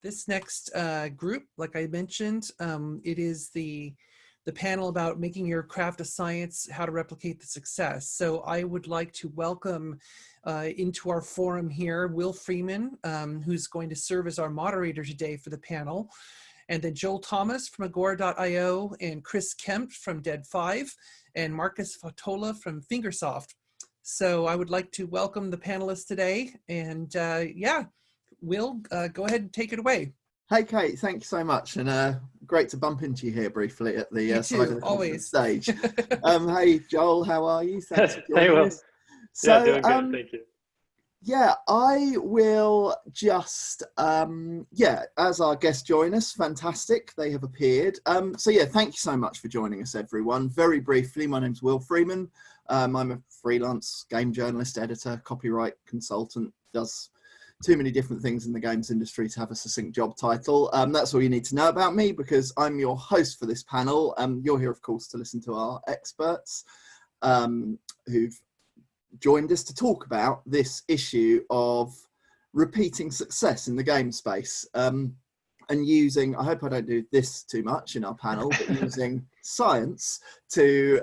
This next group, like I mentioned, it is the panel about making your craft a science, how to replicate the success. So I would like to welcome into our forum here, Will Freeman, who's going to serve as our moderator today for the panel. And then Joel Thomas from Agora.io and Chris Kempt from Dead5 and Markus Vahtola from Fingersoft. So I would like to welcome the panelists today. And yeah, Will, go ahead and take it away. Hey, Kate, thank you so much. And great to bump into you here briefly at the side of the conference stage. Hey, Joel, how are you? Thanks for joining us. So, yeah, doing good, thank you. Yeah, I will just, as our guests join us, fantastic, they have appeared. So yeah, thank you so much for joining us, everyone. Very briefly, my name's Will Freeman. I'm a freelance game journalist, editor, copyright consultant, does too many different things in the games industry to have a succinct job title. That's all you need to know about me because I'm your host for this panel. You're here, of course, to listen to our experts who've joined us to talk about this issue of repeating success in the game space and using, I hope I don't do this too much in our panel, but using science to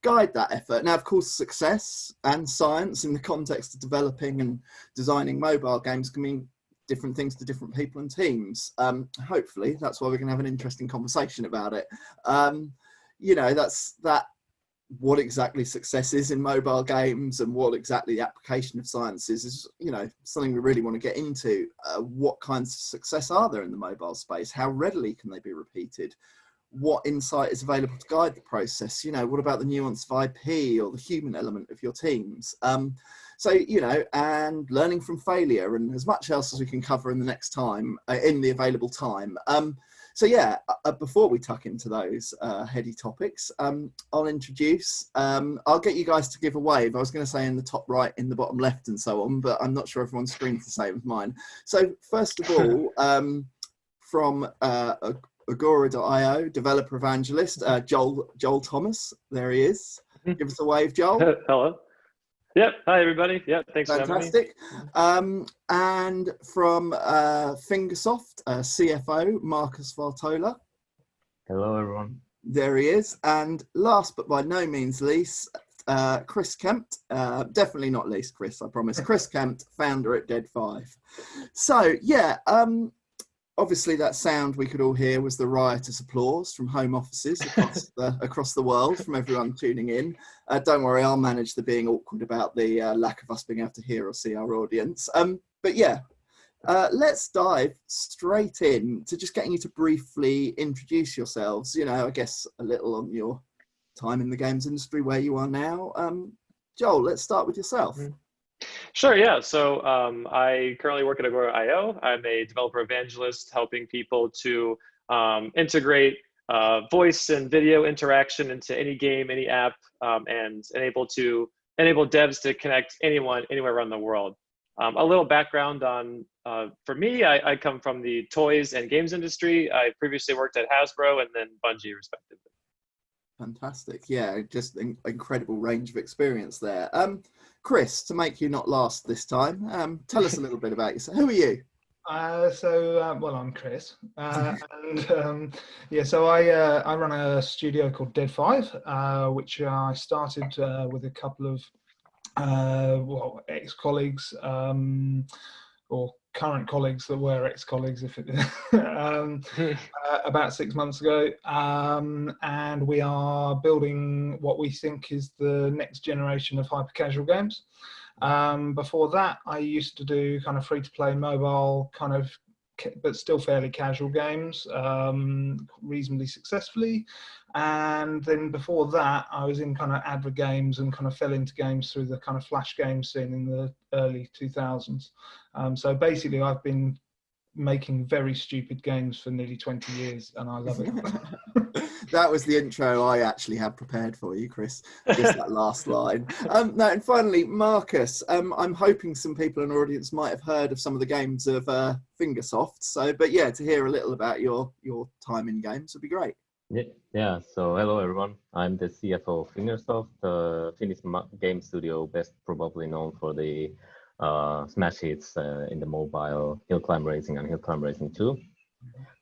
guide that effort. Now, of course, success and science in the context of developing and designing mobile games can mean different things to different people and teams. Hopefully, that's why we're going to have an interesting conversation about it. You know, that's what exactly success is in mobile games and what exactly the application of science is, you know, something we really want to get into. What kinds of success are there in the mobile space? How readily can they be repeated? What insight is available to guide the process? You know, what about the nuance of IP or the human element of your teams? So, you know, and learning from failure and as much else as we can cover in the next time, in the available time. So yeah, before we tuck into those heady topics, I'll introduce, I'll get you guys to give a wave. I was going to say in the top right, in the bottom left and so on, but I'm not sure everyone's screen's the same as mine. So first of all, from Agora.io, developer evangelist, Joel Thomas, there he is. Give us a wave, Joel. Hello. Yep. Hi, everybody. Yep. Thanks for having me. Fantastic. And from Fingersoft, CFO, Markus Vahtola. Hello, everyone. There he is. And last but by no means least, Chris Kempt. Definitely not least, Chris, I promise. Chris Kempt, founder at Dead5. So, yeah, obviously that sound we could all hear was the riotous applause from home offices across the world from everyone tuning in. Don't worry, I'll manage the being awkward about the lack of us being able to hear or see our audience. But yeah, let's dive straight in to just getting you to briefly introduce yourselves. You know, I guess a little on your time in the games industry, where you are now. Joel, let's start with yourself. Sure, yeah. So I currently work at Agora.io. I'm a developer evangelist helping people to integrate voice and video interaction into any game, any app, and enable devs to connect anyone, anywhere around the world. A little background on, for me, I come from the toys and games industry. I previously worked at Hasbro and then Bungie, respectively. Fantastic. Yeah, just an incredible range of experience there. Chris, to make you not last this time, tell us a little bit about yourself. Who are you? Well, I'm Chris, yeah. So I run a studio called Dead5, which I started with a couple of ex-colleagues or current colleagues that were ex-colleagues, about 6 months ago, and we are building what we think is the next generation of hyper-casual games. Before that, I used to do kind of free-to-play mobile, kind of, but still fairly casual games, reasonably successfully. And then before that, I was in kind of advert games and kind of fell into games through the kind of flash game scene in the early 2000s. So basically, I've been making very stupid games for nearly 20 years, and I love it. That was the intro I actually had prepared for you, Chris, just that last line. No, and finally, Markus, I'm hoping some people in the audience might have heard of some of the games of Fingersoft. So, but yeah, to hear a little about your time in games would be great. Yeah, so hello everyone. I'm the CFO of Fingersoft, Finnish game studio, best probably known for the smash hits in the mobile hill climb racing and hill climb racing 2.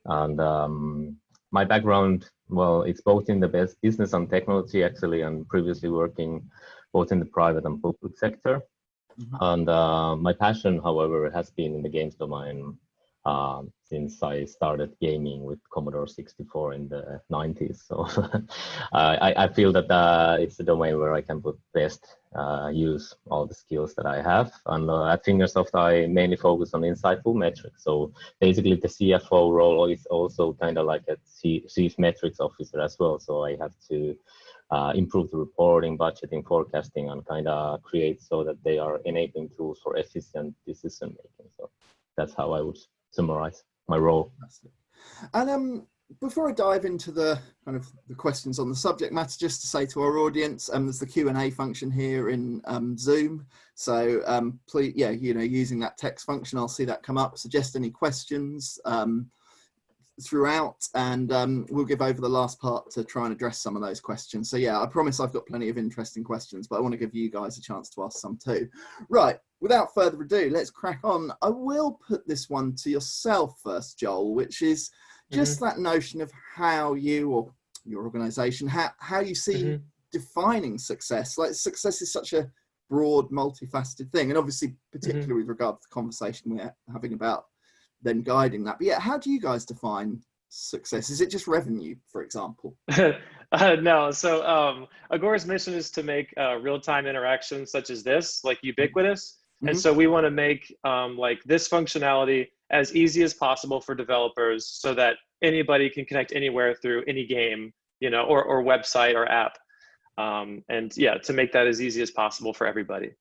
And my background, well, it's both in the business and technology actually, and previously working both in the private and public sector. And my passion, however, has been in the games domain since I started gaming with Commodore 64 in the 90s. So I feel that it's the domain where I can put best use all the skills that I have. And at Fingersoft, I mainly focus on insightful metrics. So basically the CFO role is also kind of like a chief metrics officer as well. So I have to improve the reporting, budgeting, forecasting, and kind of create so that they are enabling tools for efficient decision making. So that's how I would summarize my role. And before I dive into the kind of the questions on the subject matter, just to say to our audience, there's the Q&A function here in Zoom. So please, yeah, using that text function, I'll see that come up. Suggest any questions throughout, and we'll give over the last part to try and address some of those questions. So yeah, I promise I've got plenty of interesting questions, but I want to give you guys a chance to ask some too. Right, without further ado, let's crack on. I will put this one to yourself first, Joel, which is just that notion of how you or your organization, how you see defining success. Like, success is such a broad, multifaceted thing, and obviously particularly with regard to the conversation we're having about then guiding that. But yeah, how do you guys define success? Is it just revenue, for example? No. So Agora's mission is to make real-time interactions such as this, like, ubiquitous. And so we want to make like this functionality as easy as possible for developers so that anybody can connect anywhere through any game, or website or app. And yeah, to make that as easy as possible for everybody.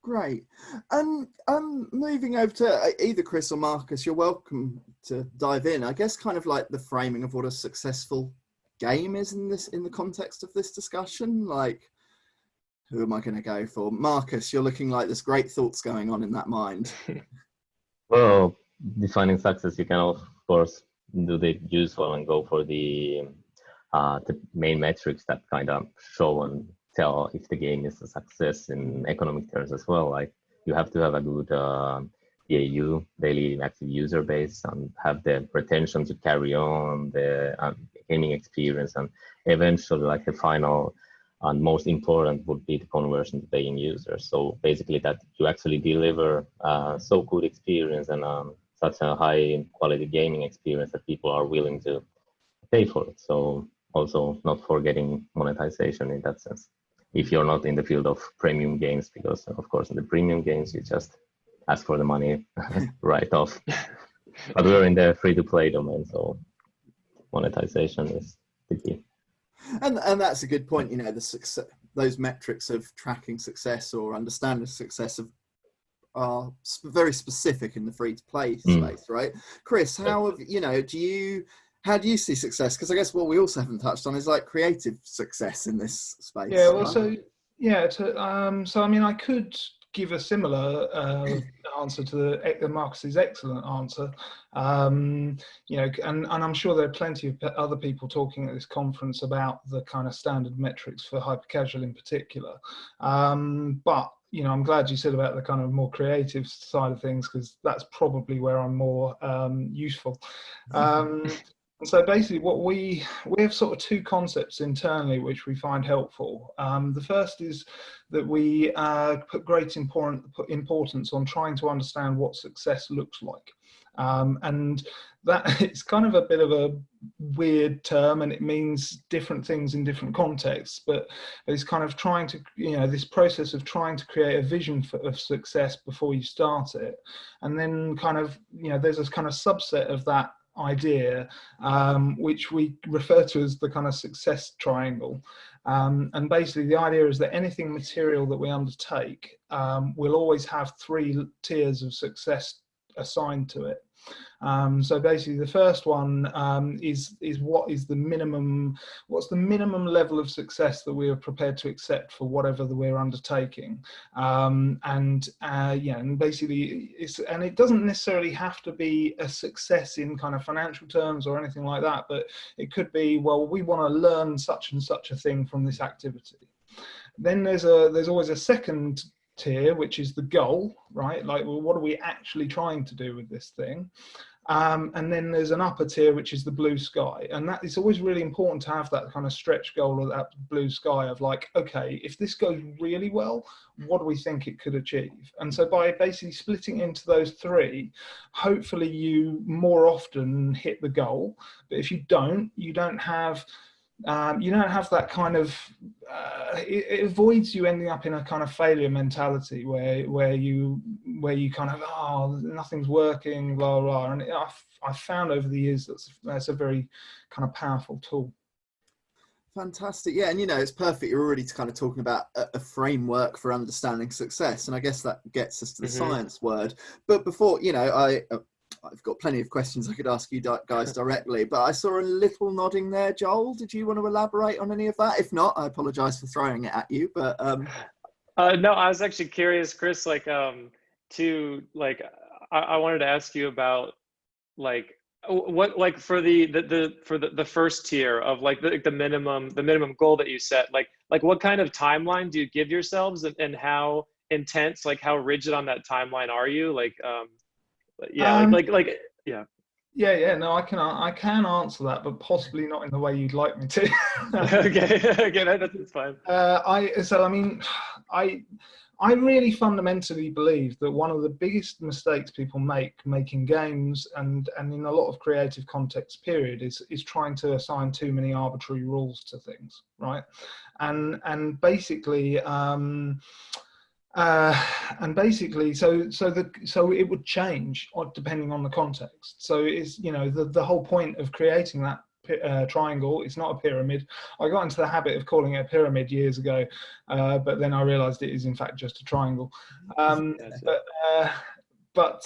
Great. And moving over to either Chris or Markus, you're welcome to dive in. I guess kind of like the framing of what a successful game is in the context of this discussion. Like, who am I going to go for? Markus, you're looking like there's great thoughts going on in that mind. Well, defining success, you can of course do the usual and go for the main metrics that kind of show and tell if the game is a success in economic terms as well. Like, you have to have a good DAU, daily active user base, and have the retention to carry on the gaming experience, and eventually, like, the final and most important would be the conversion to paying users. So basically that you actually deliver so good experience and such a high quality gaming experience that people are willing to pay for it. So also not forgetting monetization in that sense, if you're not in the field of premium games, because of course in the premium games you just ask for the money right off. But we're in the free-to-play domain, so monetization is the key. And that's a good point. The success, those metrics of tracking success or understanding success are very specific in the free-to-play space, right? Chris, how do you see success? Because I guess what we also haven't touched on is like creative success in this space. Yeah, well, so I mean, I could give a similar answer to Markus's excellent answer. And I'm sure there are plenty of other people talking at this conference about the kind of standard metrics for hyper-casual in particular. But I'm glad you said about the kind of more creative side of things, because that's probably where I'm more useful. And so basically what we have sort of two concepts internally which we find helpful. The first is that we put great importance on trying to understand what success looks like. And that it's kind of a bit of a weird term, and it means different things in different contexts, but it's kind of trying to, this process of trying to create a vision of success before you start it. And then kind of, there's this kind of subset of that idea, which we refer to as the kind of success triangle. And basically the idea is that anything material that we undertake will always have 3 tiers of success assigned to it. So basically the first one is what's the minimum level of success that we are prepared to accept for whatever that we're undertaking. And basically it doesn't necessarily have to be a success in kind of financial terms or anything like that, but it could be, well, we want to learn such and such a thing from this activity. Then there's always a second tier, which is the goal, right? Like, well, what are we actually trying to do with this thing? And then there's an upper tier, which is the blue sky. And that is always really important to have that kind of stretch goal, or that blue sky of like, okay, if this goes really well, what do we think it could achieve? And so by basically splitting into those three, hopefully you more often hit the goal. But if you don't have that kind of it avoids you ending up in a kind of failure mentality where you kind of, oh, nothing's working, blah blah. And I've found over the years that's a very kind of powerful tool. Fantastic. Yeah, and it's perfect. You're already kind of talking about a framework for understanding success, and I guess that gets us to the science word. But before, I've got plenty of questions I could ask you guys directly, but I saw a little nodding there. Joel, did you want to elaborate on any of that? If not, I apologize for throwing it at you, but no, I was actually curious, Chris, I wanted to ask you about what for the first tier of the minimum goal that you set, what kind of timeline do you give yourselves, and how intense, how rigid on that timeline are you? Yeah. No, I can answer that, but possibly not in the way you'd like me to. Okay, that's fine. I really fundamentally believe that one of the biggest mistakes people make making games, and in a lot of creative context period, is trying to assign too many arbitrary rules to things, right? And basically so it would change depending on the context. So it's the whole point of creating that triangle. It's not a pyramid. I got into the habit of calling it a pyramid years ago, but then I realized it is in fact just a triangle. But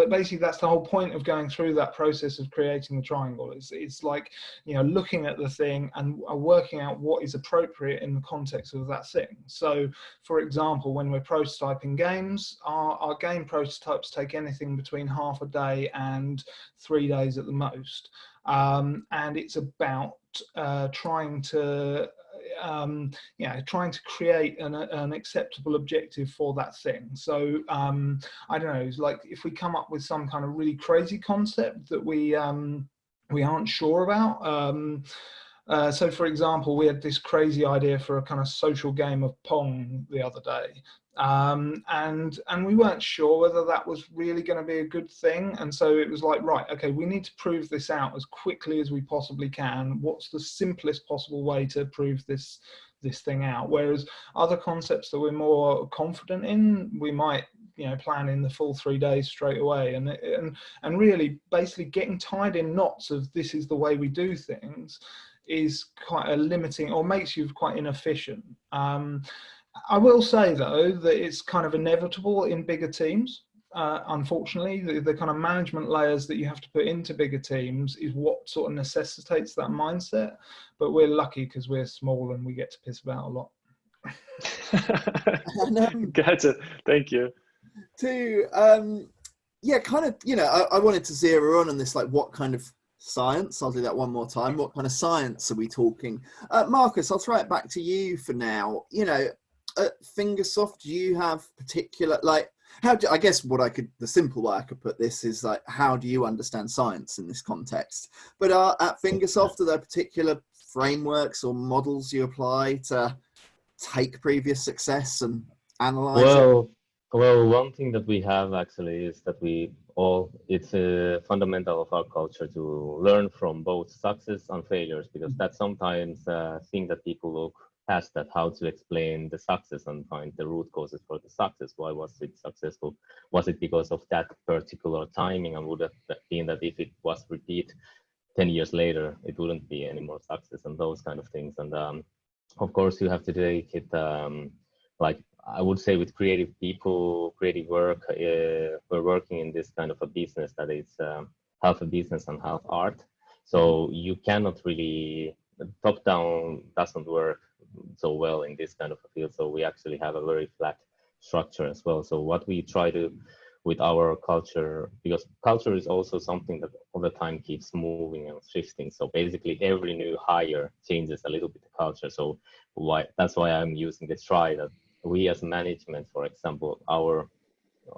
basically that's the whole point of going through that process of creating the triangle. It's like, looking at the thing and working out what is appropriate in the context of that thing. So for example, when we're prototyping games, our game prototypes take anything between half a day and 3 days at the most. And it's about trying to create an acceptable objective for that thing. So I don't know, it's like if we come up with some kind of really crazy concept that we aren't sure about. So for example, we had this crazy idea for a kind of social game of Pong the other day. And we weren't sure whether that was really going to be a good thing. And so it was like, right, okay, we need to prove this out as quickly as we possibly can. What's the simplest possible way to prove this thing out? Whereas other concepts that we're more confident in, we might plan in the full 3 days straight away. And really basically getting tied in knots of this is the way we do things is quite a limiting, or makes you quite inefficient. I will say though that it's kind of inevitable in bigger teams. Unfortunately, the kind of management layers that you have to put into bigger teams is what sort of necessitates that mindset. But we're lucky because we're small and we get to piss about a lot. Gotcha. Thank you. I wanted to zero on this, like what kind of science, I'll do that one more time. What kind of science are we talking? Markus, I'll throw it back to you for now. At Fingersoft, do you have particular, the simple way I could put this is like, how do you understand science in this context? But at Fingersoft, are there particular frameworks or models you apply to take previous success and analyze it? Well, one thing that we have actually is that it's a fundamental of our culture to learn from both success and failures, because that's sometimes a thing that people look past, that how to explain the success and find the root causes for the success. Why was it successful? Was it because of that particular timing? And would it have been that if it was repeat 10 years later, it wouldn't be any more success, and those kind of things. And of course, you have to take it, I would say with creative people, creative work, we're working in this kind of a business that is half a business and half art. So you cannot really, top down doesn't work so well in this kind of a field. So we actually have a very flat structure as well. So what we try to with our culture, because culture is also something that all the time keeps moving and shifting. So basically every new hire changes a little bit the culture. So that's why I'm using the try, that we as management, for example, our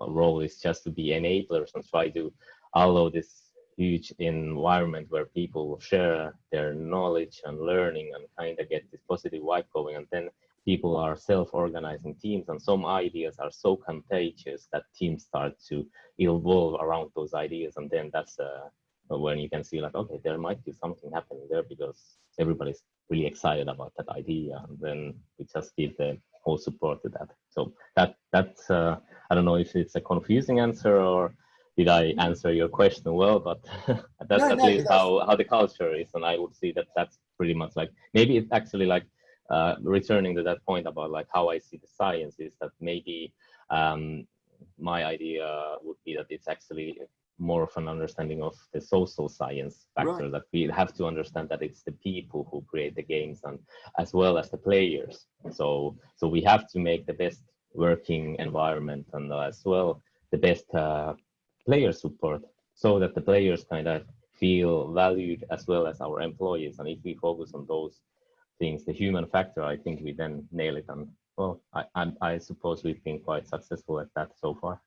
role is just to be enablers and try to allow this huge environment where people share their knowledge and learning and kind of get this positive vibe going. And then people are self-organizing teams, and some ideas are so contagious that teams start to evolve around those ideas. And then that's when you can see like, okay, there might be something happening there because everybody's really excited about that idea. And then we just give the whole support to that. So that's I don't know if it's a confusing answer or did I answer your question well, but that's at least how the culture is. And I would see that that's pretty much like, maybe it's actually like returning to that point about like how I see the science is that maybe my idea would be that it's actually more of an understanding of the social science factor, that we have to understand that it's the people who create the games and as well as the players. So we have to make the best working environment and as well the best player support so that the players kind of feel valued as well as our employees. And if we focus on those things, the human factor, I think we then nail it. And well, I suppose we've been quite successful at that so far.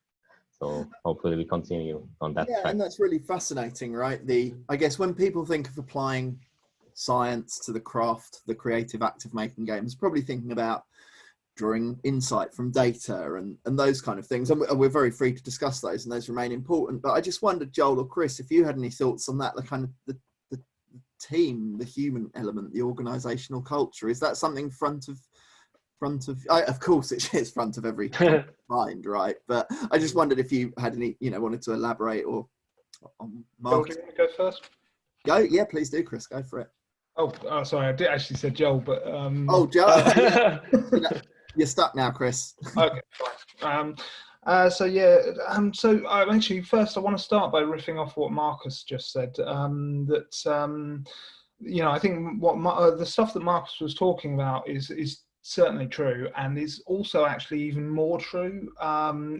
So hopefully we continue on that track. And that's really fascinating, right? I guess when people think of applying science to the craft, the creative act of making games, probably thinking about drawing insight from data and those kind of things. And we're very free to discuss those, and those remain important. But I just wondered, Joel or Chris, if you had any thoughts on that, the kind of the team, the human element, the organizational culture. Is that something front of course it is front of every mind, right? But I just wondered if you had any, wanted to elaborate or on Markus. Joel, do you want to go first? Yeah, please do, Chris. Go for it. Oh, sorry, I did actually say Joel, but Joel, yeah. You're stuck now, Chris. Okay, fine. So actually, first I want to start by riffing off what Markus just said. I think what the stuff that Markus was talking about is certainly true, and is also actually even more true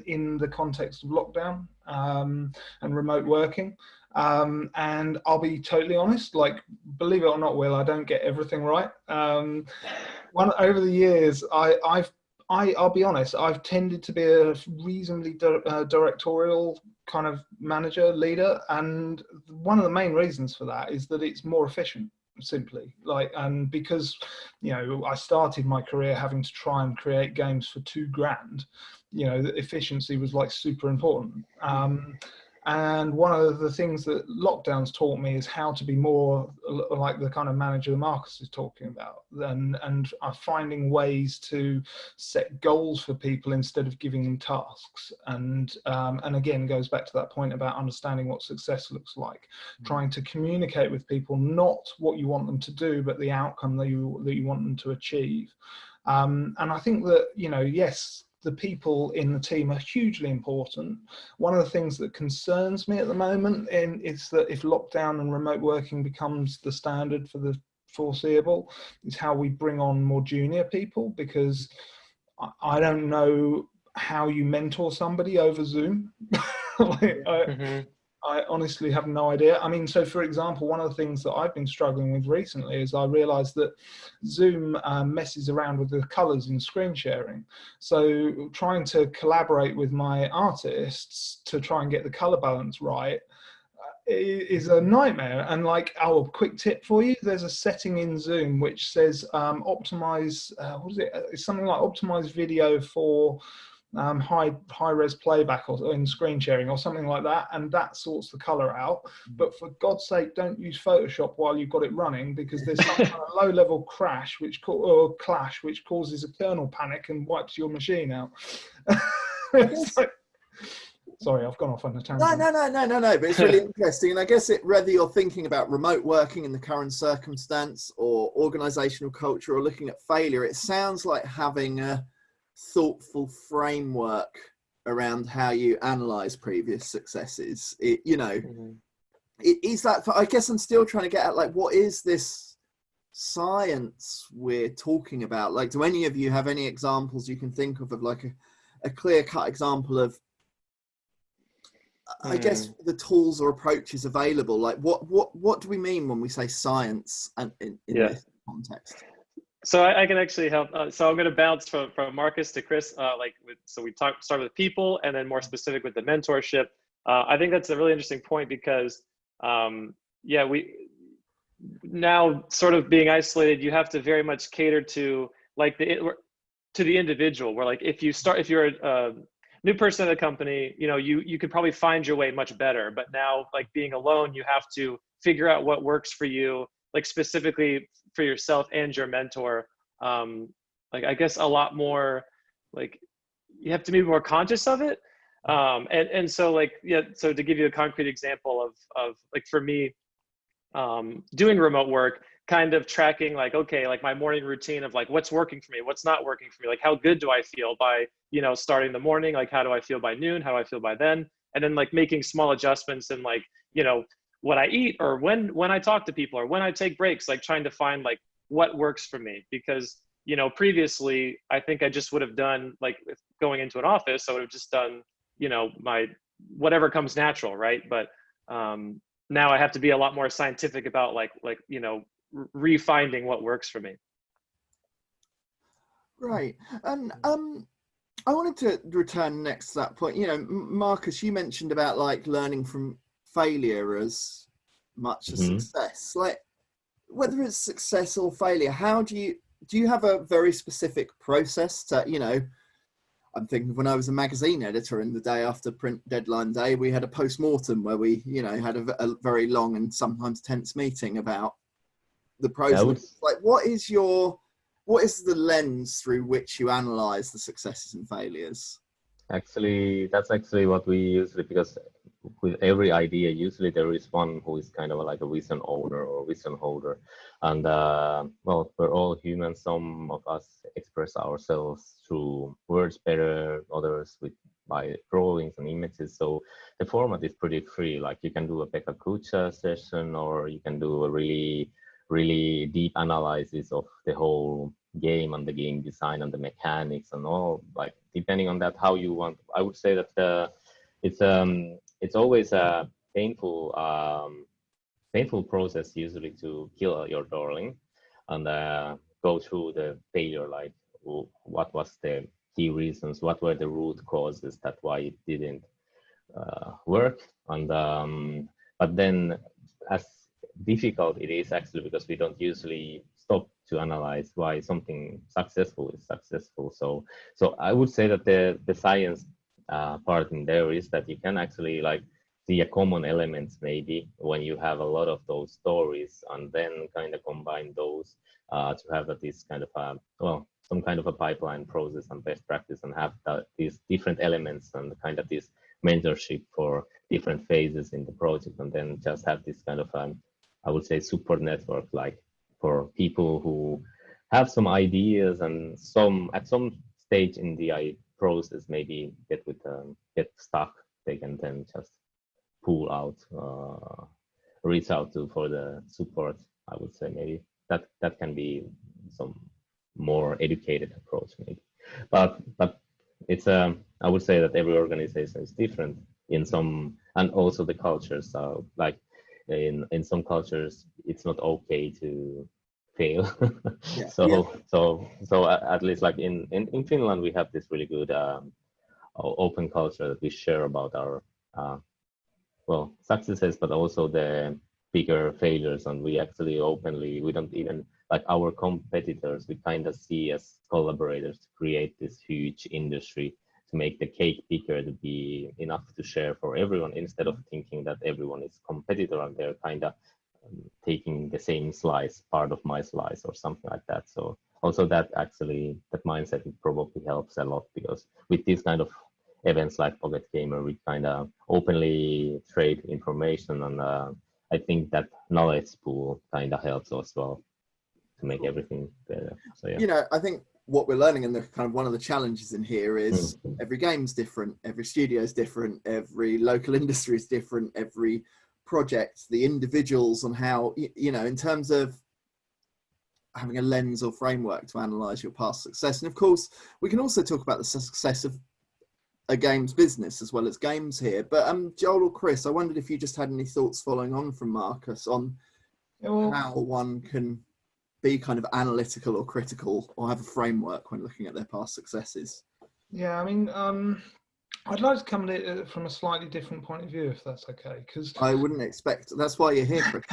in the context of lockdown and remote working. And I'll be totally honest, like, believe it or not, Will, I don't get everything right. Over the years, I'll be honest, I've tended to be a reasonably directorial kind of manager, leader, and one of the main reasons for that is that it's more efficient, simply. And because, I started my career having to try and create games for $2,000, the efficiency was like super important. And one of the things that lockdowns taught me is how to be more like the kind of manager Markus is talking about, and finding ways to set goals for people instead of giving them tasks. And again, goes back to that point about understanding what success looks like, trying to communicate with people, not what you want them to do, but the outcome that you want them to achieve. And I think that, yes, the people in the team are hugely important. One of the things that concerns me at the moment is that if lockdown and remote working becomes the standard for the foreseeable, is how we bring on more junior people, because I don't know how you mentor somebody over Zoom. I honestly have no idea. I mean, so for example, one of the things that I've been struggling with recently is I realized that Zoom messes around with the colors in screen sharing. So trying to collaborate with my artists to try and get the color balance right is a nightmare. And a quick tip for you, there's a setting in Zoom which says optimize, it's something like optimize video for high res playback or in screen sharing or something like that, and that sorts the color out. But for God's sake, don't use Photoshop while you've got it running, because there's some kind of low level clash which causes a kernel panic and wipes your machine out. Sorry, I've gone off on a tangent. No, but it's really interesting. And I guess whether you're thinking about remote working in the current circumstance or organizational culture or looking at failure, it sounds like having a thoughtful framework around how you analyze previous successes. It is that, I guess I'm still trying to get at, what is this science we're talking about? Do any of you have any examples you can think of a clear-cut example of, I guess, the tools or approaches available? What do we mean when we say science and in this context? So I can actually help. So I'm going to bounce from Marcus to Chris. So we start with people, and then more specific with the mentorship. I think that's a really interesting point because, yeah, we now sort of being isolated, you have to very much cater to like to the individual. Where like if you're a new person at a company, you could probably find your way much better. But now, like being alone, you have to figure out what works for you, like specifically for yourself and your mentor. Like I guess a lot more, like you have to be more conscious of it. And so like, yeah, so to give you a concrete example of like for me, doing remote work, kind of tracking like, okay, like my morning routine of like what's working for me, what's not working for me, like how good do I feel by, starting the morning, like how do I feel by noon, how do I feel by then, and then like making small adjustments in like, what I eat, or when I talk to people, or when I take breaks, like trying to find like what works for me. Because, previously I think I just would have done like going into an office, I would have just done, my whatever comes natural, right? But now I have to be a lot more scientific about like refinding what works for me. Right. And I wanted to return next to that point. Marcus, you mentioned about like learning from failure as much as success. Like whether it's success or failure, how do you have a very specific process to, I'm thinking when I was a magazine editor, and the day after print deadline day, we had a post-mortem where we, had a very long and sometimes tense meeting about the pros. Like, what is the lens through which you analyze the successes and failures? Actually, that's actually what we usually, because with every idea, usually there is one who is kind of like a vision owner or vision holder. And well, we're all human. Some of us express ourselves through words better, others by drawings and images. So the format is pretty free. Like you can do a Pekka Kucha session, or you can do a really, really deep analysis of the whole game and the game design and the mechanics and all, like depending on that how you want. I would say that it's always a painful process usually to kill your darling and go through the failure, like what was the key reasons, what were the root causes that why it didn't work. And but then as difficult it is actually, because we don't usually stop to analyze why something successful is successful. So I would say that the science part in there is that you can actually like see a common elements maybe when you have a lot of those stories, and then kind of combine those to have this kind of some kind of a pipeline process and best practice, and have these different elements and kind of this mentorship for different phases in the project, and then just have this kind of I would say support network, like for people who have some ideas and at some stage in the process maybe get stuck, they can then just pull out, reach out to for the support. I would say maybe that can be some more educated approach maybe, but it's I would say that every organization is different in some, and also the cultures. So like in some cultures it's not okay to fail. Yeah. So at least like in Finland we have this really good open culture that we share about our successes, but also the bigger failures, and we actually openly, we don't even like our competitors, we kind of see as collaborators to create this huge industry, to make the cake bigger, to be enough to share for everyone, instead of thinking that everyone is competitor and they're kind of taking the same slice, part of my slice or something like that. So also that mindset, it probably helps a lot, because with these kind of events like Pocket Gamer, we kind of openly trade information, and I think that knowledge pool kind of helps as well to make everything better. So yeah. I think what we're learning, and the kind of one of the challenges in here is every game's different, every studio is different, every local industry is different, every project, the individuals, and how, in terms of having a lens or framework to analyze your past success. And of course, we can also talk about the success of a games business as well as games here. But Joel or Chris, I wondered if you just had any thoughts following on from Markus on how one can be kind of analytical or critical or have a framework when looking at their past successes? Yeah, I mean, I'd like to come at it from a slightly different point of view, if that's okay. Because I wouldn't expect. That's why you're here, Chris.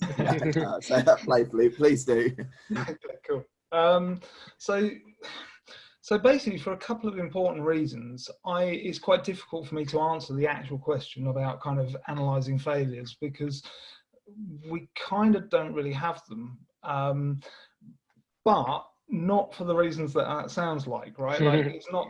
Say that playfully, please do. okay, cool. So basically, for a couple of important reasons, it's quite difficult for me to answer the actual question about kind of analysing failures, because we kind of don't really have them. But not for the reasons that sounds like, right? Like it's not,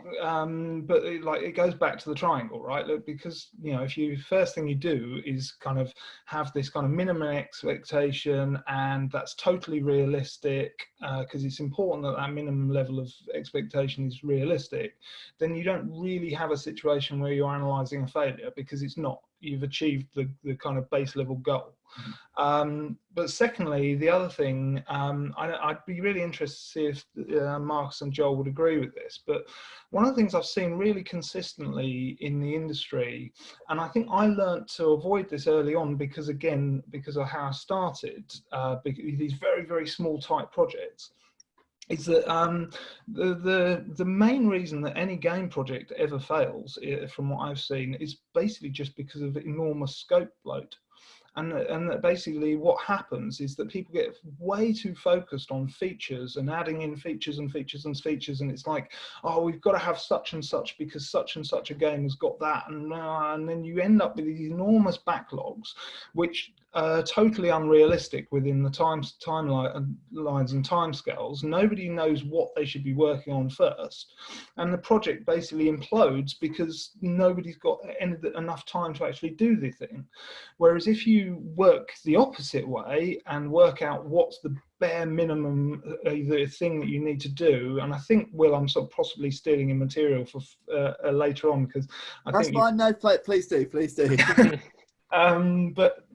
but it goes back to the triangle, right? Look, because, you know, if you, first thing you do is kind of have this kind of minimum expectation, and that's totally realistic, because it's important that that minimum level of expectation is realistic, then you don't really have a situation where you're analysing a failure, because it's not. You've achieved the kind of base level goal. But secondly, the other thing, I'd be really interested to see if Markus and Joel would agree with this, but one of the things I've seen really consistently in the industry, and I think I learned to avoid this early on because, again, because of how I started, these very, very small type projects, is that the main reason that any game project ever fails, from what I've seen, is basically just because of enormous scope bloat. And that basically what happens is that people get way too focused on features and adding in features and features and features, and it's like, oh, we've got to have such and such because such and such a game has got that, and then you end up with these enormous backlogs, which are totally unrealistic within the timelines and timescales. Nobody knows what they should be working on first, and the project basically implodes because nobody's got enough time to actually do the thing. Whereas if you work the opposite way and work out what's the bare minimum the thing that you need to do, and I think, Will, I'm sort of possibly stealing your material for later on, because That's fine. No, please do.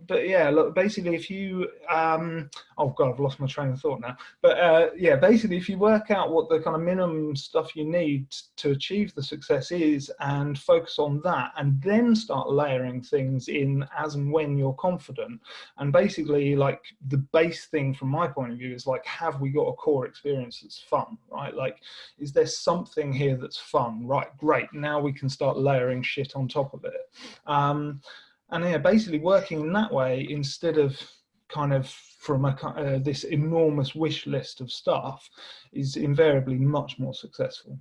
But yeah, look, basically if you oh god, I've lost my train of thought now, but yeah, basically if you work out what the kind of minimum stuff you need to achieve the success is, and focus on that, and then start layering things in as and when you're confident, and basically, like, the base thing from my point of view is, like, have we got a core experience that's fun, right? Like, is there something here that's fun? Right, great, now we can start layering shit on top of it. And yeah, basically working in that way instead of kind of from this enormous wish list of stuff is invariably much more successful.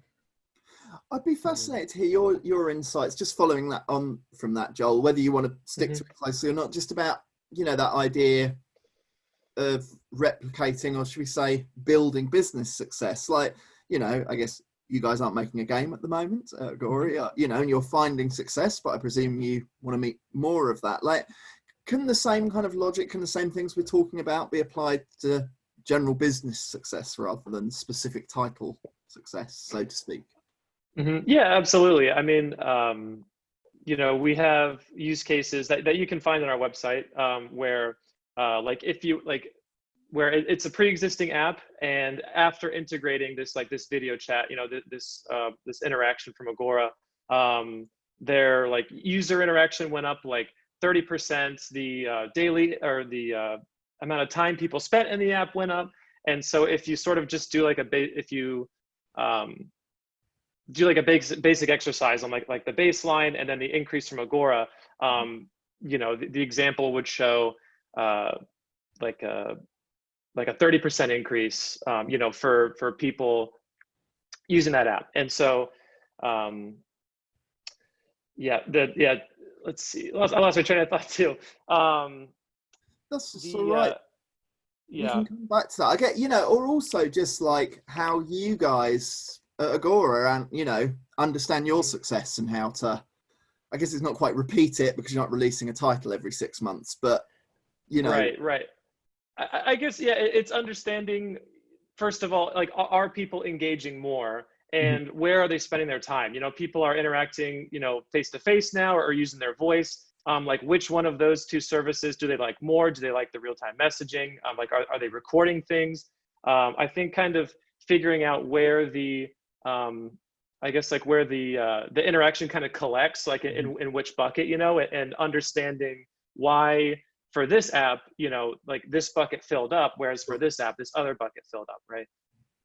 I'd be fascinated to hear your insights, just following that on from that, Joel, whether you want to stick to it closely or not, just about, you know, that idea of replicating, or should we say building business success. Like, you know, I guess you guys aren't making a game at the moment, Gory, you know, and you're finding success, but I presume you want to meet more of that. Like, can the same kind of logic, can the same things we're talking about be applied to general business success rather than specific title success, so to speak? Yeah, absolutely. I mean, you know, we have use cases that you can find on our website, where like if you where it's a pre-existing app, and after integrating this video chat, you know, this interaction from Agora, their like user interaction went up like 30%. The daily, or the amount of time people spent in the app went up. And so if you sort of just do like if you do like a basic exercise on like the baseline and then the increase from Agora, you know, the example would show like a 30% increase, you know, for people using that app. And so, let's see. I lost my train of thought too. That's all right. Yeah. We can come back to that. I get, you know, or also just like how you guys at Agora, and, you know, understand your success and how to, I guess it's not quite repeat it because you're not releasing a title every 6 months, but, you know. Right. I guess, yeah, it's understanding, first of all, like, are people engaging more, and where are they spending their time? You know, people are interacting, you know, face to face now, or using their voice. Like, which one of those two services do they like more? Do they like the real-time messaging? Like, are they recording things? I think kind of figuring out where the, I guess, like, where the interaction kind of collects, like in which bucket, you know, and understanding why for this app, you know, like this bucket filled up, whereas for this app, this other bucket filled up, right?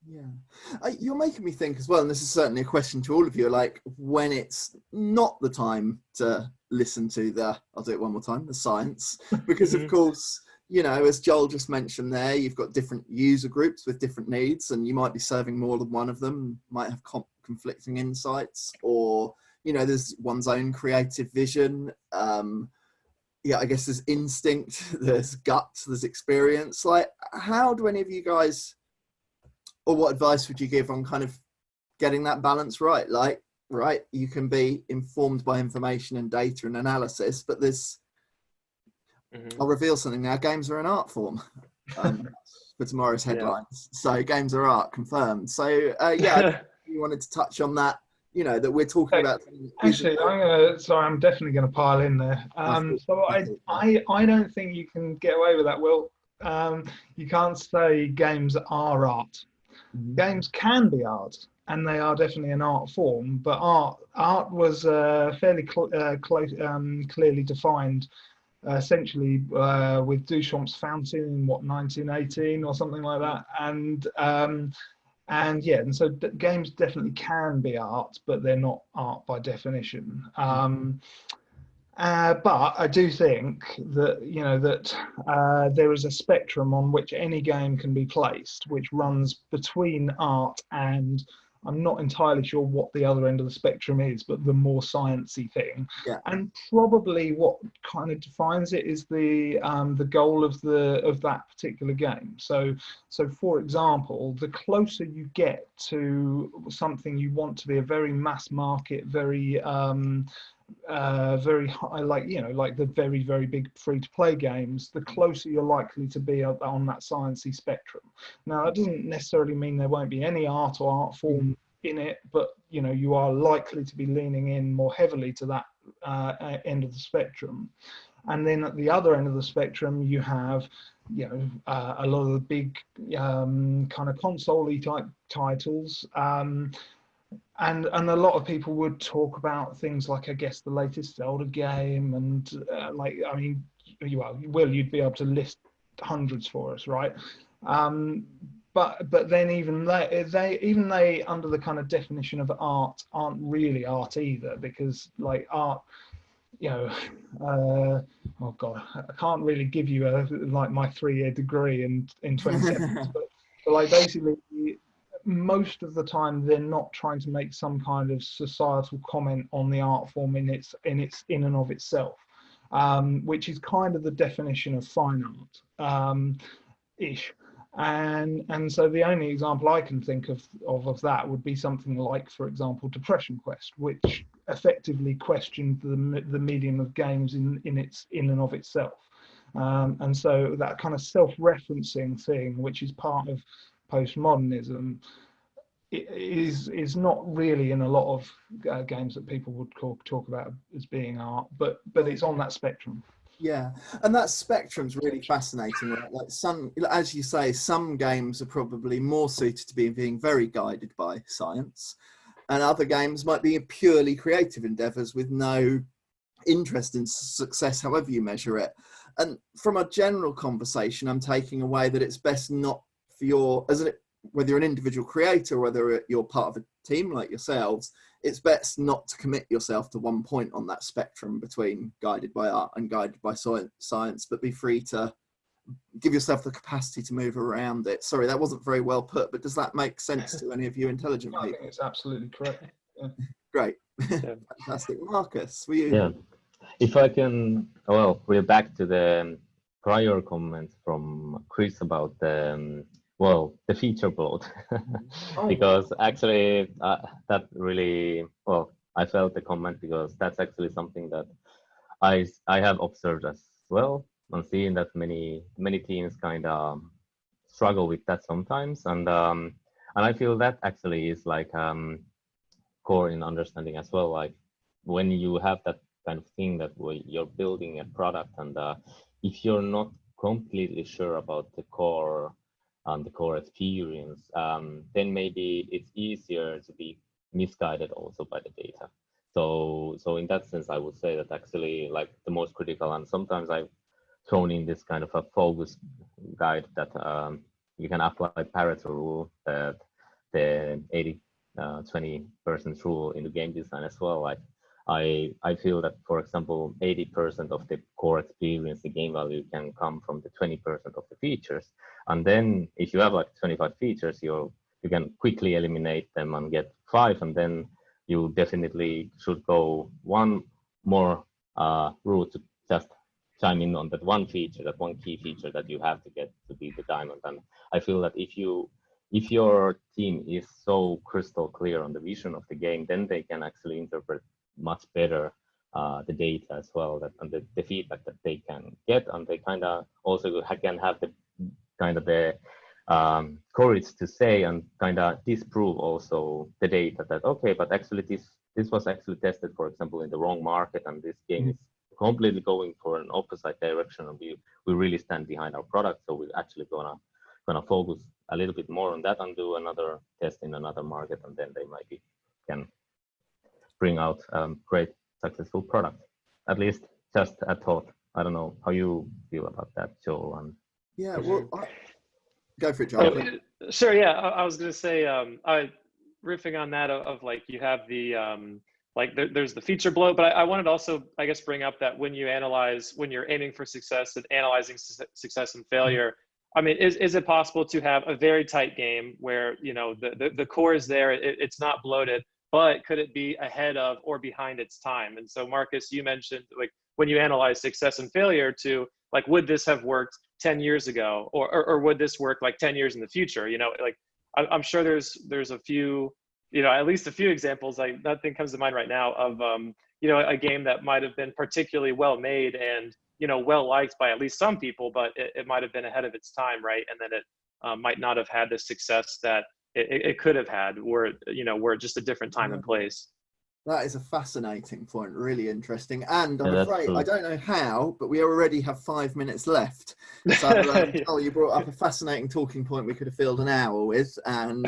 Yeah, you're making me think as well, and this is certainly a question to all of you, like when it's not the time to listen to I'll do it one more time, the science, because of course, you know, as Joel just mentioned there, you've got different user groups with different needs, and you might be serving more than one of them, might have conflicting insights, or, you know, there's one's own creative vision. Yeah, I guess there's instinct, there's guts, there's experience. Like, how do any of you guys, or what advice would you give on kind of getting that balance right? Like, right, you can be informed by information and data and analysis, but there's, I'll reveal something now, games are an art form for tomorrow's headlines. Yeah. So games are art, confirmed. So yeah, you wanted to touch on that, you know, that we're talking about. Actually, I'm definitely going to pile in there. So I don't think you can get away with that, Will. You can't say games are art. Games can be art, and they are definitely an art form, but art was fairly clearly defined, essentially with Duchamp's Fountain in 1918 or something like that, and yeah, and so games definitely can be art, but they're not art by definition. But I do think that, you know, that there is a spectrum on which any game can be placed, which runs between art and, I'm not entirely sure what the other end of the spectrum is, but the more sciencey thing. Yeah. And probably what kind of defines it is the goal of that particular game. So for example, the closer you get to something you want to be a very mass market, very high, like, you know, like the very, very big free-to-play games, the closer you're likely to be on that sciencey spectrum. Now, that doesn't necessarily mean there won't be any art or art form in it, but, you know, you are likely to be leaning in more heavily to that end of the spectrum. And then at the other end of the spectrum, you have, you know, a lot of the big kind of console-y type titles. And a lot of people would talk about things like, I guess, the latest Zelda game, and like, I mean, you'd be able to list hundreds for us, right? But then even they under the kind of definition of art aren't really art either, because like art, you know, oh god, I can't really give you like my 3-year degree in 20 seconds, but like basically, most of the time they're not trying to make some kind of societal comment on the art form in and of itself, which is kind of the definition of fine art ish. And so the only example I can think of that would be something like, for example, Depression Quest, which effectively questioned the medium of games in and of itself. And so that kind of self-referencing thing, which is part of postmodernism, is not really in a lot of games that people would talk about as being art, but it's on that spectrum. Yeah, and that spectrum's really fascinating, right? Like some, as you say, some games are probably more suited to being very guided by science, and other games might be purely creative endeavors with no interest in success, however you measure it. And from a general conversation, I'm taking away that it's best not for whether you're an individual creator or whether you're part of a team like yourselves, it's best not to commit yourself to one point on that spectrum between guided by art and guided by science, but be free to give yourself the capacity to move around it. Sorry, that wasn't very well put, but does that make sense to any of you intelligent people? I think it's absolutely correct. Yeah. Great. Yeah. Fantastic. Markus, were you? Yeah. If I can, well, we're back to the prior comment from Chris about the feature bloat, because actually that really, well, I felt the comment because that's actually something that I have observed as well. I'm seeing that many teams kind of struggle with that sometimes, and I feel that actually is like core in understanding as well. Like when you have that kind of thing that you're building a product, and if you're not completely sure about the core experience, then maybe it's easier to be misguided also by the data. So in that sense, I would say that actually, like, the most critical, and sometimes I've thrown in this kind of a focus guide that you can apply Pareto rule, that the 80-20% rule in the game design as well. Like I feel that, for example, 80% of the core experience, the game value, can come from the 20% of the features. And then if you have like 25 features, you can quickly eliminate them and get 5, and then you definitely should go one more route to just chime in on that one feature, that one key feature that you have to get to be the diamond. And I feel that if your team is so crystal clear on the vision of the game, then they can actually interpret much better the data as well, and the feedback that they can get, and they kind of also can have the kind of the courage to say and kind of disprove also the data that, okay, but actually this was actually tested, for example, in the wrong market, and this game is completely going for an opposite direction, and we really stand behind our product, so we're actually gonna focus a little bit more on that and do another test in another market, and then they maybe can bring out great successful product. At least just a thought. I don't know how you feel about that, Joel. And yeah, well, go for it, Joel. Sure. Yeah, I was going to say, riffing on that of like you have the there's the feature bloat, but I wanted to also, I guess, bring up that when you're aiming for success and analyzing success and failure, I mean, is it possible to have a very tight game where, you know, the core is there, it's not bloated, but could it be ahead of or behind its time? And so, Markus, you mentioned, like, when you analyze success and failure, to like, would this have worked 10 years ago, or would this work like 10 years in the future? You know, like, I'm sure there's a few, you know, at least a few examples, like nothing comes to mind right now, of you know, a game that might have been particularly well made and, you know, well liked by at least some people, but it might have been ahead of its time, right? And then it might not have had the success that it could have had, were, you know, were just a different time and place. That is a fascinating point, really interesting. And I'm Yeah, that's afraid, true. I don't know how, but we already have 5 minutes left. So, Joel, you brought up a fascinating talking point we could have filled an hour with, and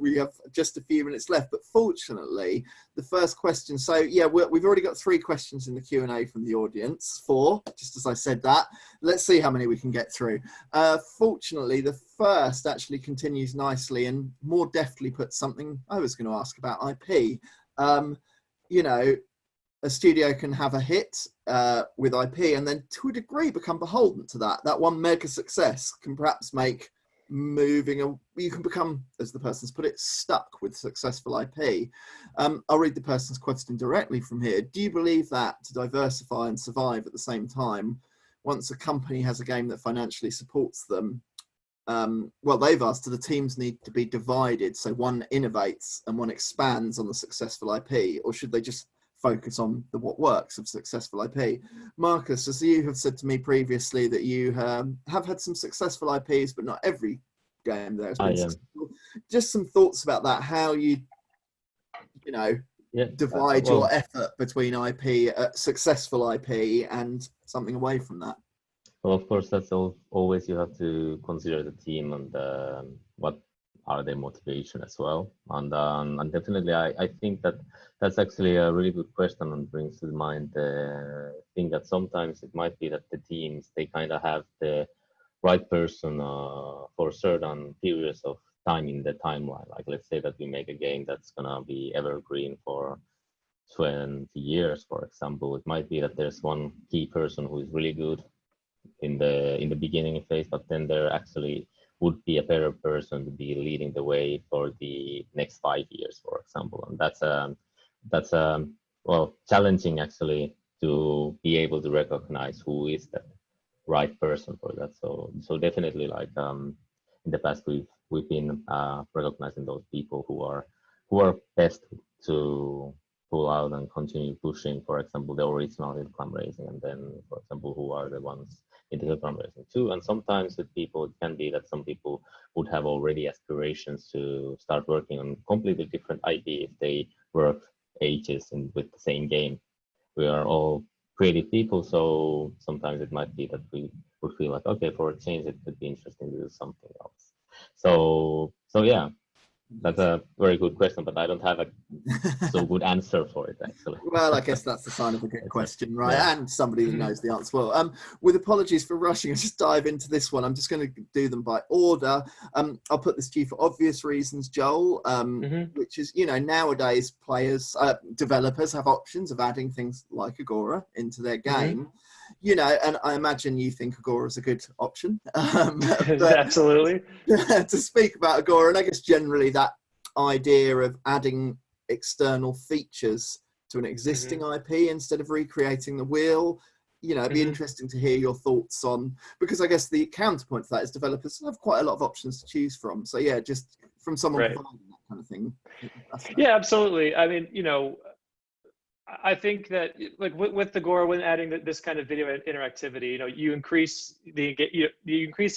we have just a few minutes left. But fortunately, the first question, so yeah, we've already got 3 questions in the Q&A from the audience, 4, just as I said that. Let's see how many we can get through. Fortunately, the first actually continues nicely and more deftly puts something I was going to ask about IP. You know, a studio can have a hit with IP and then to a degree become beholden to that. That one mega success can perhaps make you can become, as the person's put it, stuck with successful IP. I'll read the person's question directly from here. Do you believe that to diversify and survive at the same time, once a company has a game that financially supports them, well, they've asked, do the teams need to be divided so one innovates and one expands on the successful IP, or should they just focus on what works of successful IP? Markus, as you have said to me previously that you have had some successful IPs, but not every game there has been successful. Just some thoughts about that, how you know, divide your effort between IP, successful IP, and something away from that. Well, of course, that's always, you have to consider the team and what are their motivation as well. And definitely, I think that's actually a really good question, and brings to mind the thing that sometimes it might be that the teams, they kind of have the right person for certain periods of time in the timeline. Like, let's say that we make a game that's gonna be evergreen for 20 years, for example. It might be that there's one key person who is really good in the beginning phase, but then there actually would be a better person to be leading the way for the next 5 years, for example. And that's well, challenging actually, to be able to recognize who is the right person for that. So definitely, like, in the past, we've been recognizing those people who are best to pull out and continue pushing, for example, the original in clam racing, and then, for example, who are the ones into the clam racing too. And sometimes with people, it can be that some people would have already aspirations to start working on completely different IP if they work ages with the same game. We are all creative people, so sometimes it might be that we would feel like, okay, for a change, it could be interesting to do something else. So yeah, That's a very good question, but I don't have a so good answer for it, actually. Well, I guess that's the sign of a good question, right? Yeah. And somebody that knows the answer well. With apologies for rushing, I'll just dive into this one. I'm just going to do them by order. I'll put this to you for obvious reasons, Joel, which is, you know, nowadays players, developers have options of adding things like Agora into their game. You know, and I imagine you think Agora is a good option. But Absolutely. to speak about Agora, and I guess generally that idea of adding external features to an existing IP instead of recreating the wheel, you know, it'd be interesting to hear your thoughts on, because I guess the counterpoint to that is developers have quite a lot of options to choose from. So yeah, just from someone providing that kind of thing. Yeah, absolutely. I mean, you know, I think that like with Agora, when adding this kind of video interactivity, you know, you increase the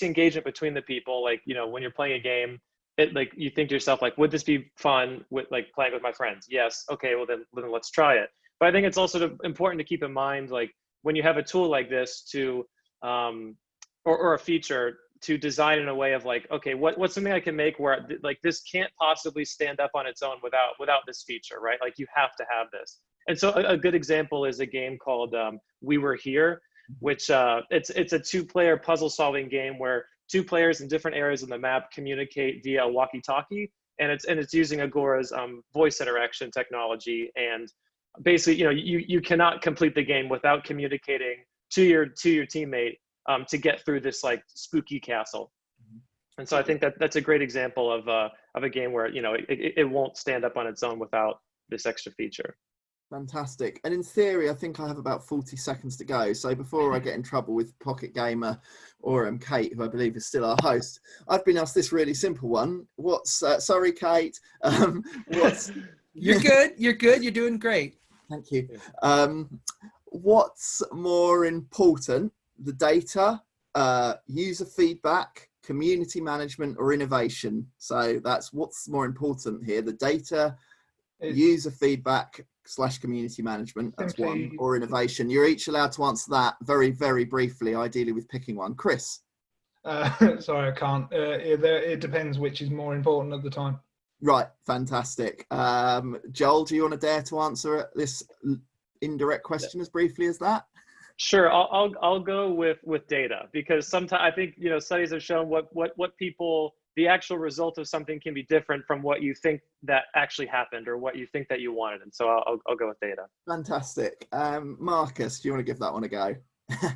engagement between the people. Like, you know, when you're playing a game, it like you think to yourself, like, would this be fun with like playing with my friends? Yes. Okay. Well, then let's try it. But I think it's also important to keep in mind, like when you have a tool like this to, or a feature to design in a way of like, okay, what's something I can make where like this can't possibly stand up on its own without this feature, right? Like you have to have this. And so a good example is a game called We Were Here, which it's a 2-player puzzle solving game where 2 players in different areas of the map communicate via walkie-talkie, and it's using Agora's voice interaction technology. And basically, you know, you cannot complete the game without communicating to your teammate to get through this like spooky castle. And so I think that's a great example of a game where, you know, it won't stand up on its own without this extra feature. Fantastic. And in theory, I think I have about 40 seconds to go. So before I get in trouble with Pocket Gamer or Kate, who I believe is still our host, I've been asked this really simple one. Sorry, Kate. You're good. You're good. You're doing great. Thank you. What's more important, the data, user feedback, community management, or innovation? So that's what's more important here, the data, user feedback / community management, that's one, or innovation. You're each allowed to answer that very, very briefly, ideally with picking one. Chris? Sorry, I can't. It depends which is more important at the time. Right, fantastic. Joel, do you want to dare to answer this indirect question as briefly as that? Sure, I'll go with data, because sometimes I think, you know, studies have shown what people, the actual result of something can be different from what you think that actually happened or what you think that you wanted. And so I'll go with data. Fantastic. Markus, do you want to give that one a go?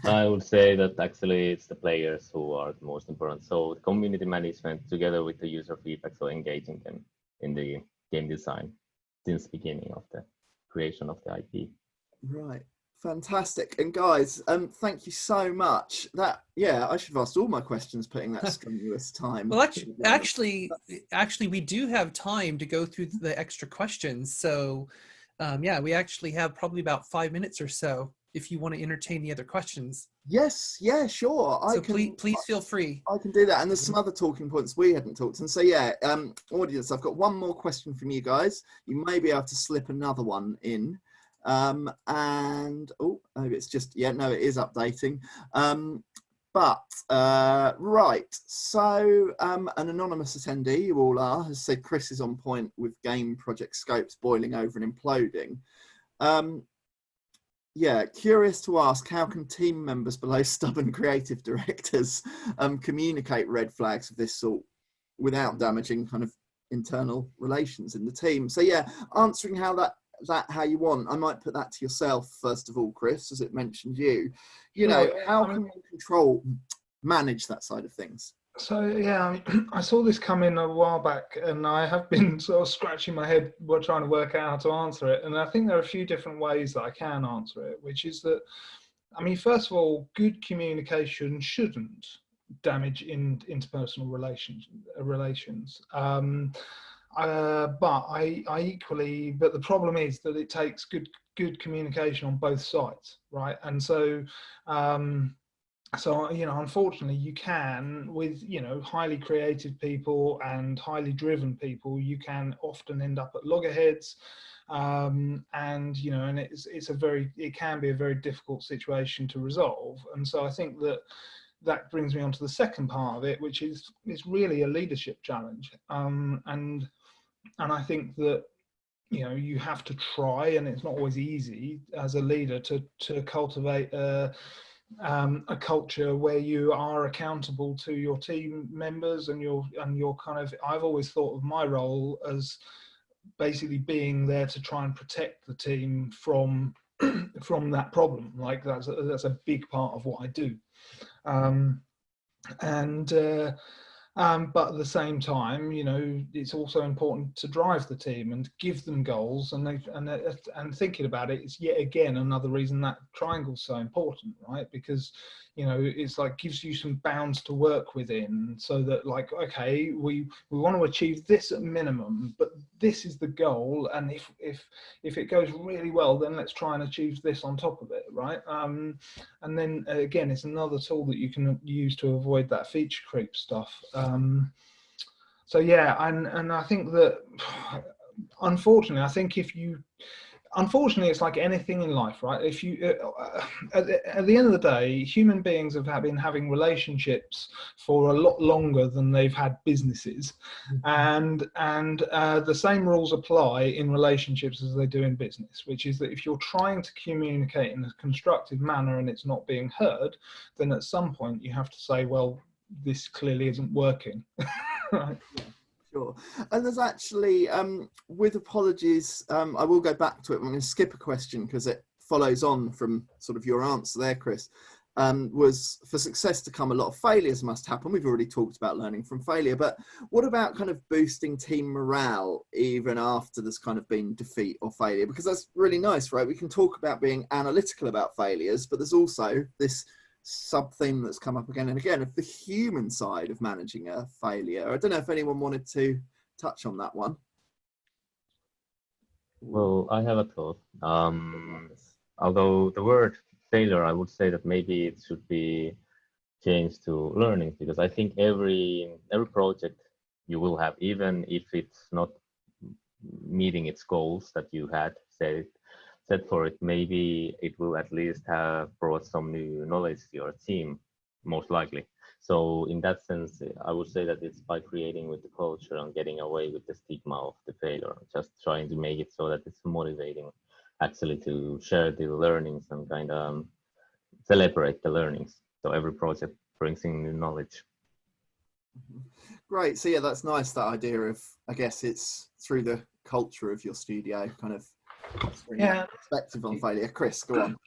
I would say that actually it's the players who are the most important. So the community management together with the user feedback, so engaging them in the game design since the beginning of the creation of the IP. Right. Fantastic. And guys, thank you so much. I should have asked all my questions putting that strenuous time. Well, actually, we do have time to go through the extra questions. So, we actually have probably about 5 minutes or so if you want to entertain the other questions. Yes, yeah, sure. Please feel free. I can do that. And there's some other talking points we hadn't talked. And so, yeah, audience, I've got one more question from you guys. You may be able to slip another one in. And maybe it's just, it is updating. Right, so an anonymous attendee, you all are, has said Chris is on point with game project scopes boiling over and imploding. Curious to ask, how can team members below stubborn creative directors communicate red flags of this sort without damaging kind of internal relations in the team? So answering how you want. I might put that to yourself first of all, Chris, as it mentioned you. How can we manage that side of things? So I saw this come in a while back, and I have been sort of scratching my head while trying to work out how to answer it. And I think there are a few different ways that I can answer it, which is that, I mean, first of all, good communication shouldn't damage interpersonal relations. But the problem is that it takes good communication on both sides, right? And so, unfortunately, you can, with highly creative people and highly driven people, you can often end up at loggerheads, and it can be a very difficult situation to resolve. And so I think that brings me on to the second part of it, which is really a leadership challenge. And I think that, you know, you have to try, and it's not always easy as a leader to cultivate a culture where you are accountable to your team members, and you're kind of, I've always thought of my role as basically being there to try and protect the team from that problem. Like that's a big part of what I do. But at the same time, you know, it's also important to drive the team and give them goals, and thinking about it, it's yet again another reason that triangle is so important, right? Because, you know, it's like gives you some bounds to work within, so that, like, okay, we want to achieve this at minimum, but this is the goal, and if it goes really well, then let's try and achieve this on top of it, right? And then again, it's another tool that you can use to avoid that feature creep stuff. So yeah, and I think that, unfortunately, it's like anything in life, right? If you at the end of the day, human beings have been having relationships for a lot longer than they've had businesses, and the same rules apply in relationships as they do in business, which is that if you're trying to communicate in a constructive manner and it's not being heard, then at some point you have to say, well, this clearly isn't working. Right. Sure. And there's actually, with apologies, I will go back to it. I'm going to skip a question because it follows on from sort of your answer there, Chris. Was for success to come, a lot of failures must happen. We've already talked about learning from failure, but what about kind of boosting team morale even after there's kind of been defeat or failure? Because that's really nice, right? We can talk about being analytical about failures, but there's also this sub-theme that's come up again and again of the human side of managing a failure. I don't know if anyone wanted to touch on that one. Well, I have a thought. Although the word failure, I would say that maybe it should be changed to learning, because I think every project you will have, even if it's not meeting its goals that you had set for it, maybe it will at least have brought some new knowledge to your team, most likely. So in that sense, I would say that it's by creating with the culture and getting away with the stigma of the failure, just trying to make it so that it's motivating actually to share the learnings and kind of celebrate the learnings. So every project brings in new knowledge. Great. So yeah, that's nice, that idea of, I guess it's through the culture of your studio, kind of perspective on failure. Chris, go on.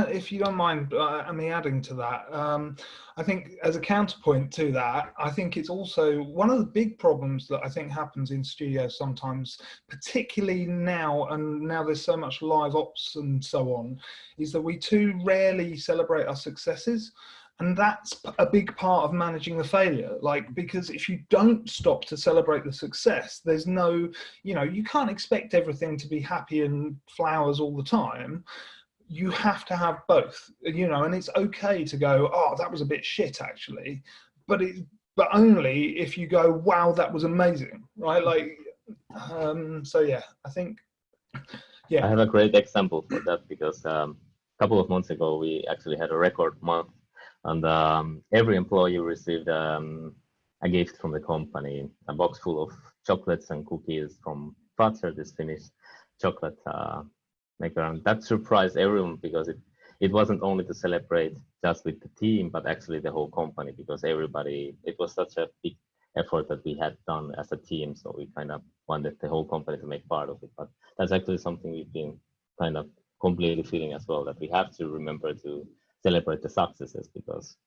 If you don't mind me adding to that, I think as a counterpoint to that, I think it's also one of the big problems that I think happens in studios sometimes, particularly now, and now there's so much live ops and so on, is that we too rarely celebrate our successes. And that's a big part of managing the failure, like, because if you don't stop to celebrate the success, there's no, you know, you can't expect everything to be happy and flowers all the time. You have to have both, you know, and it's okay to go, oh, that was a bit shit actually, but only if you go, wow, that was amazing, right? Like, so yeah, I think, yeah. I have a great example for that, because a couple of months ago, we actually had a record month, and every employee received a gift from the company, a box full of chocolates and cookies from Vahtola, this Finnish chocolate maker. And that surprised everyone, because it wasn't only to celebrate just with the team, but actually the whole company, because everybody, it was such a big effort that we had done as a team. So we kind of wanted the whole company to make part of it. But that's actually something we've been kind of completely feeling as well, that we have to remember to celebrate the successes, because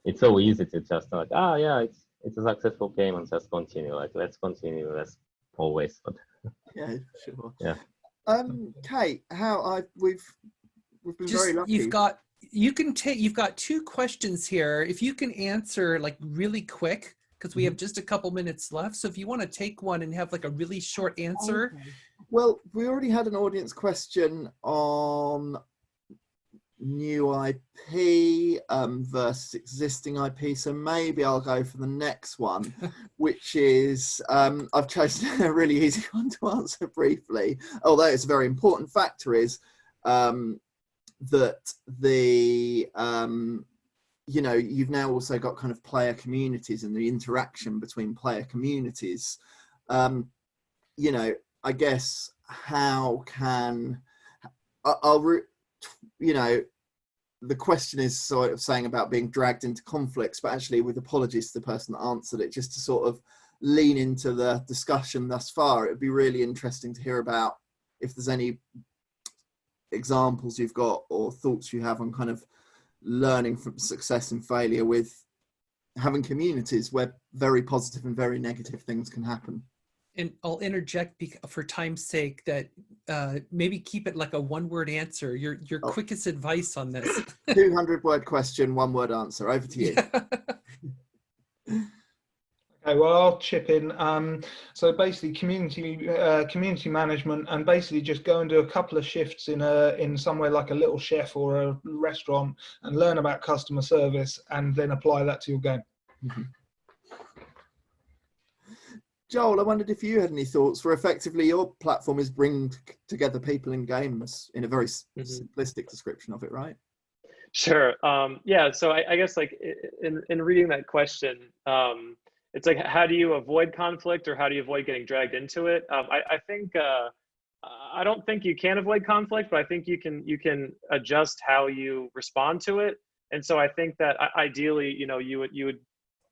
it's so easy to just like, yeah, it's a successful game and just continue, like, let's continue as always. But yeah, sure. Yeah. Kate, we've been very lucky. You've got two questions here. If you can answer like really quick, because we have just a couple minutes left. So if you want to take one and have like a really short answer. Okay. Well, we already had an audience question on new IP versus existing IP, so maybe I'll go for the next one, which is I've chosen a really easy one to answer briefly, although it's a very important factor, is that the you know, you've now also got kind of player communities and the interaction between player communities. you know, I guess how can you know, the question is sort of saying about being dragged into conflicts, but actually with apologies to the person that answered it, just to sort of lean into the discussion thus far, it'd be really interesting to hear about if there's any examples you've got or thoughts you have on kind of learning from success and failure with having communities where very positive and very negative things can happen. And I'll interject for time's sake that maybe keep it like a one-word answer. Your quickest advice on this. 200-word question, one-word answer. Over to you. Yeah. Okay, well, I'll chip in. So basically, community management, and basically just go and do a couple of shifts in somewhere like a Little Chef or a restaurant, and learn about customer service, and then apply that to your game. Mm-hmm. Joel, I wondered if you had any thoughts for effectively your platform is bringing together people in games in a very simplistic description of it, right? Sure. Yeah. So I guess like in reading that question, it's like, how do you avoid conflict, or how do you avoid getting dragged into it? I think I don't think you can avoid conflict, but I think you can adjust how you respond to it. And so I think that ideally, you know, you would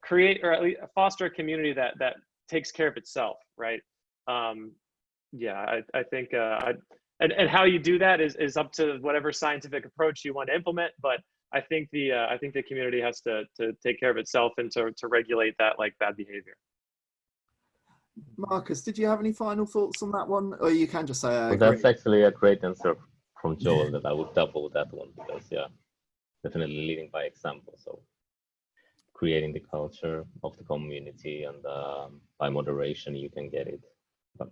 create, or at least foster a community that takes care of itself, right? Yeah, I think and how you do that is up to whatever scientific approach you want to implement. But I think the community has to take care of itself and to regulate that like bad behavior. Markus, did you have any final thoughts on that one, or you can just say? Well, that's actually a great answer from Joel. That I would double that one, because yeah, definitely leading by example. So creating the culture of the community, and by moderation you can get it. But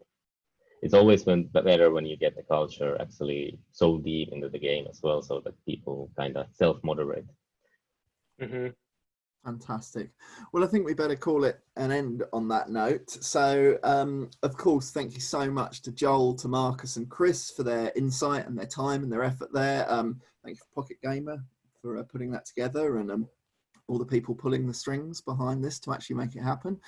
it's always been better when you get the culture actually so deep into the game as well, so that people kind of self-moderate. Mm-hmm. Fantastic. Well, I think we better call it an end on that note. So, of course, thank you so much to Joel, to Markus and Chris for their insight and their time and their effort there. Thank you for Pocket Gamer for putting that together, and all the people pulling the strings behind this to actually make it happen.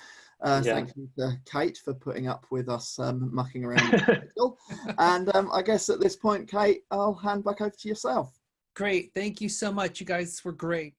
Thank you to Kate for putting up with us mucking around. And I guess at this point, Kate, I'll hand back over to yourself. Great. Thank you so much. You guys were great.